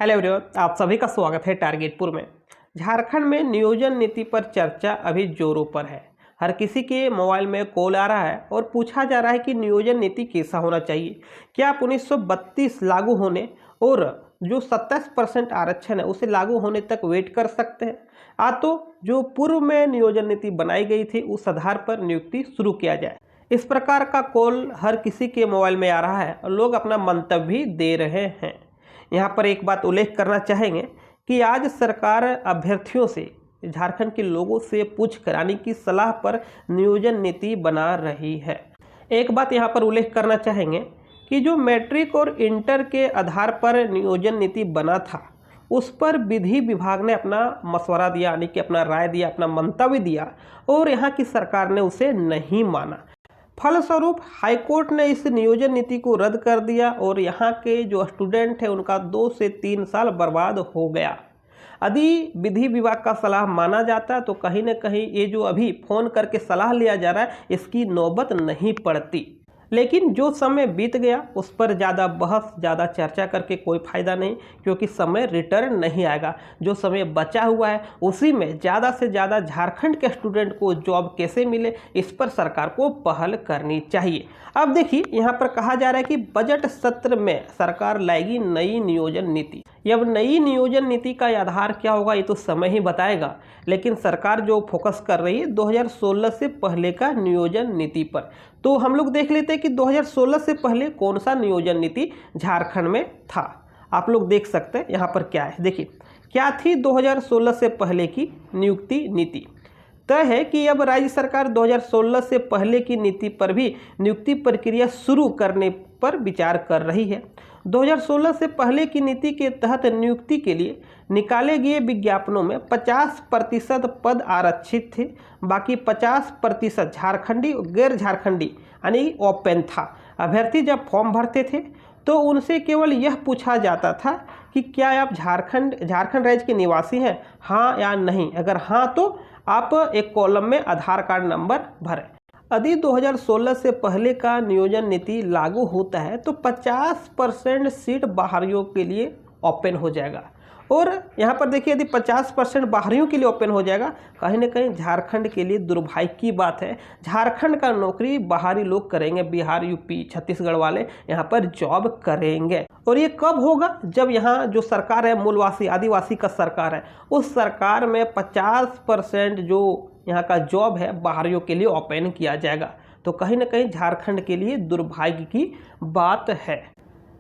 Hello everyone, आप सभी का स्वागत है टारगेटपुर में। झारखंड में नियोजन नीति पर चर्चा अभी जोरों पर है। हर किसी के मोबाइल में कॉल आ रहा है और पूछा जा रहा है कि नियोजन नीति कैसा होना चाहिए। क्या आप 1932 लागू होने और जो 27% आरक्षण है उसे लागू होने तक वेट कर सकते हैं, तो जो पूर्व में नियोजन नीति बनाई गई थी उस आधार पर नियुक्ति शुरू किया जाए। इस प्रकार का कॉल हर किसी के मोबाइल में आ रहा है और लोग अपना मंतव्य भी दे रहे हैं। यहाँ पर एक बात उल्लेख करना चाहेंगे कि आज सरकार अभ्यर्थियों से, झारखंड के लोगों से पूछ कराने की सलाह पर नियोजन नीति बना रही है। एक बात यहाँ पर उल्लेख करना चाहेंगे कि जो मैट्रिक और इंटर के आधार पर नियोजन नीति बना था उस पर विधि विभाग ने अपना मशवरा दिया, यानी कि अपना राय दिया, अपना मंतव्य दिया और यहाँ की सरकार ने उसे नहीं माना। फलस्वरूप हाईकोर्ट ने इस नियोजन नीति को रद्द कर दिया और यहाँ के जो स्टूडेंट है उनका 2 से 3 साल बर्बाद हो गया। यदि विधि विभाग का सलाह माना जाता तो कहीं न कहीं ये जो अभी फ़ोन करके सलाह लिया जा रहा है इसकी नौबत नहीं पड़ती। लेकिन जो समय बीत गया उस पर ज़्यादा बहस, ज़्यादा चर्चा करके कोई फ़ायदा नहीं, क्योंकि समय रिटर्न नहीं आएगा। जो समय बचा हुआ है उसी में ज़्यादा से ज़्यादा झारखंड के स्टूडेंट को जॉब कैसे मिले, इस पर सरकार को पहल करनी चाहिए। अब देखिए, यहाँ पर कहा जा रहा है कि बजट सत्र में सरकार लाएगी नई नियोजन नीति। अब नई नियोजन नीति का आधार क्या होगा ये तो समय ही बताएगा, लेकिन सरकार जो फोकस कर रही है 2016 से पहले का नियोजन नीति पर। तो हम लोग देख लेते हैं कि 2016 से पहले कौन सा नियोजन नीति झारखंड में था। आप लोग देख सकते हैं यहाँ पर क्या है। देखिए क्या थी 2016 से पहले की नियुक्ति नीति। तय है कि अब राज्य सरकार 2016 से पहले की नीति पर भी नियुक्ति प्रक्रिया शुरू करने पर विचार कर रही है। 2016 से पहले की नीति के तहत नियुक्ति के लिए निकाले गए विज्ञापनों में 50% पद आरक्षित थे, बाकी 50% झारखंडी और गैर झारखंडी यानी ओपन था। अभ्यर्थी जब फॉर्म भरते थे तो उनसे केवल यह पूछा जाता था कि क्या आप झारखंड राज्य के निवासी हैं, हाँ या नहीं। अगर हाँ तो आप एक कॉलम में आधार कार्ड नंबर भरें। यदि 2016 से पहले का नियोजन नीति लागू होता है तो 50% सीट बाहरियों के लिए ओपन हो जाएगा। और यहाँ पर देखिए, यदि 50% बाहरियों के लिए ओपन हो जाएगा, कहीं ना कहीं झारखंड के लिए दुर्भाग्य की बात है। झारखंड का नौकरी बाहरी लोग करेंगे, बिहार, यूपी, छत्तीसगढ़ वाले यहाँ पर जॉब करेंगे। और ये कब होगा? जब यहाँ जो सरकार है मूलवासी आदिवासी का सरकार है, उस सरकार में 50% जो यहाँ का जॉब है बाहरियों के लिए ओपन किया जाएगा। तो कहीं ना कहीं झारखंड के लिए दुर्भाग्य की बात है।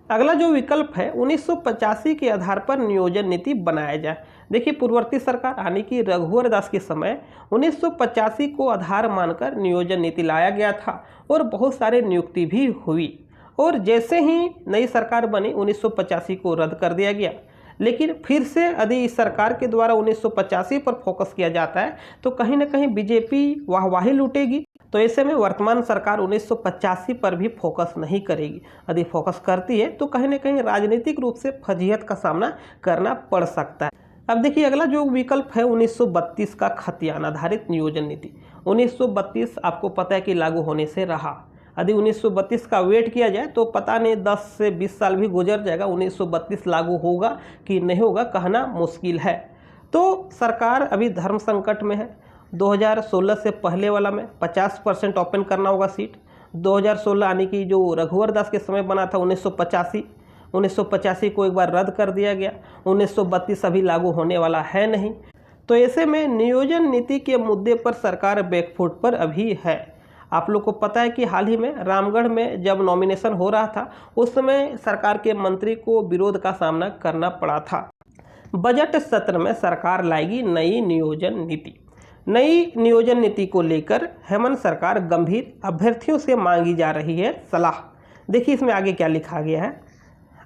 अगला जो विकल्प है 1985 के आधार पर नियोजन नीति बनाया जाए। देखिए, पूर्ववर्ती सरकार यानी कि रघुवर दास के समय 1985 को आधार मानकर नियोजन नीति लाया गया था और बहुत सारे नियुक्ति भी हुई। और जैसे ही नई सरकार बनी 1985 को रद्द कर दिया गया। लेकिन फिर से यदि इस सरकार के द्वारा 1985 पर फोकस किया जाता है तो कहीं ना कहीं बीजेपी वाहवाही लूटेगी। तो ऐसे में वर्तमान सरकार 1985 पर भी फोकस नहीं करेगी। यदि फोकस करती है तो कहीं ना कहीं राजनीतिक रूप से फजीहत का सामना करना पड़ सकता है। अब देखिए, अगला जो विकल्प है 1932 का खतियान आधारित नियोजन नीति। 1932 आपको पता है कि लागू होने से रहा। यदि 1932 का वेट किया जाए तो पता नहीं 10 से 20 साल भी गुजर जाएगा, 1932 लागू होगा कि नहीं होगा कहना मुश्किल है। तो सरकार अभी धर्म संकट में है। 2016 से पहले वाला में 50% ओपन करना होगा सीट। 2016 यानी कि जो रघुवर दास के समय बना था 1985 को एक बार रद्द कर दिया गया। 1932 अभी लागू होने वाला है नहीं। तो ऐसे में नियोजन नीति के मुद्दे पर सरकार बैकफुट पर अभी है। आप लोग को पता है कि हाल ही में रामगढ़ में जब नॉमिनेशन हो रहा था उस समय सरकार के मंत्री को विरोध का सामना करना पड़ा था। बजट सत्र में सरकार लाएगी नई नियोजन नीति। नई नियोजन नीति को लेकर हेमंत सरकार गंभीर, अभ्यर्थियों से मांगी जा रही है सलाह। देखिए इसमें आगे क्या लिखा गया है।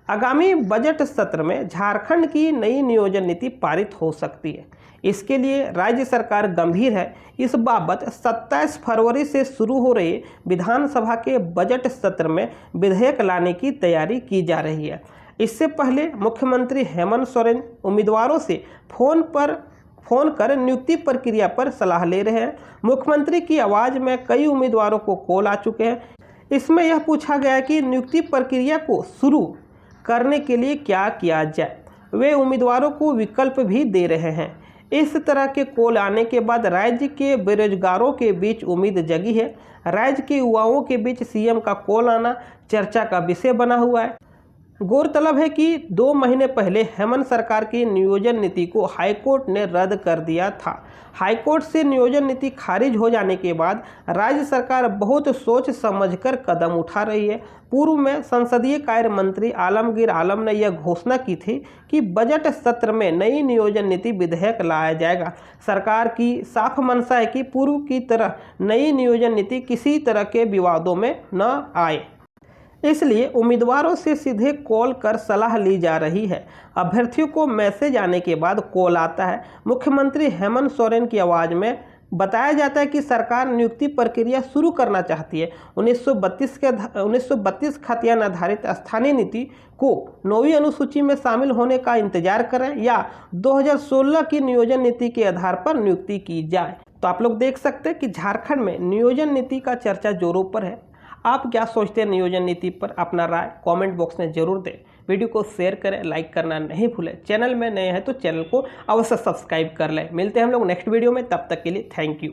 आगामी बजट सत्र में झारखंड की नई नियोजन नीति पारित हो सकती है। इसके लिए राज्य सरकार गंभीर है। इस बाबत 27 फरवरी से शुरू हो रहे विधानसभा के बजट सत्र में विधेयक लाने की तैयारी की जा रही है। इससे पहले मुख्यमंत्री हेमंत सोरेन उम्मीदवारों से फोन कर नियुक्ति प्रक्रिया पर सलाह ले रहे हैं। मुख्यमंत्री की आवाज़ में कई उम्मीदवारों को कॉल आ चुके हैं। इसमें यह पूछा गया कि नियुक्ति प्रक्रिया को शुरू करने के लिए क्या किया जाए। वे उम्मीदवारों को विकल्प भी दे रहे हैं। इस तरह के कॉल आने के बाद राज्य के बेरोजगारों के बीच उम्मीद जगी है। राज्य के युवाओं के बीच सीएम का कॉल आना चर्चा का विषय बना हुआ है। गौरतलब है कि 2 महीने पहले हेमंत सरकार की नियोजन नीति को हाईकोर्ट ने रद्द कर दिया था। हाईकोर्ट से नियोजन नीति खारिज हो जाने के बाद राज्य सरकार बहुत सोच समझकर कदम उठा रही है। पूर्व में संसदीय कार्य मंत्री आलमगीर आलम ने यह घोषणा की थी कि बजट सत्र में नई नियोजन नीति विधेयक लाया जाएगा। सरकार की साफ मंशा है कि पूर्व की तरह नई नियोजन नीति किसी तरह के विवादों में न आए, इसलिए उम्मीदवारों से सीधे कॉल कर सलाह ली जा रही है। अभ्यर्थियों को मैसेज आने के बाद कॉल आता है। मुख्यमंत्री हेमंत सोरेन की आवाज़ में बताया जाता है कि सरकार नियुक्ति प्रक्रिया शुरू करना चाहती है। 1932 खतियान आधारित स्थानीय नीति को 9वीं अनुसूची में शामिल होने का इंतजार करें या 2016 की नियोजन नीति के आधार पर नियुक्ति की जाए। तो आप लोग देख सकते हैं कि झारखंड में नियोजन नीति का चर्चा जोरों पर है। आप क्या सोचते हैं नियोजन नीति पर? अपना राय कमेंट बॉक्स में जरूर दें। वीडियो को शेयर करें, लाइक करना नहीं भूलें। चैनल में नए हैं तो चैनल को अवश्य सब्सक्राइब कर लें। मिलते हैं हम लोग नेक्स्ट वीडियो में, तब तक के लिए थैंक यू।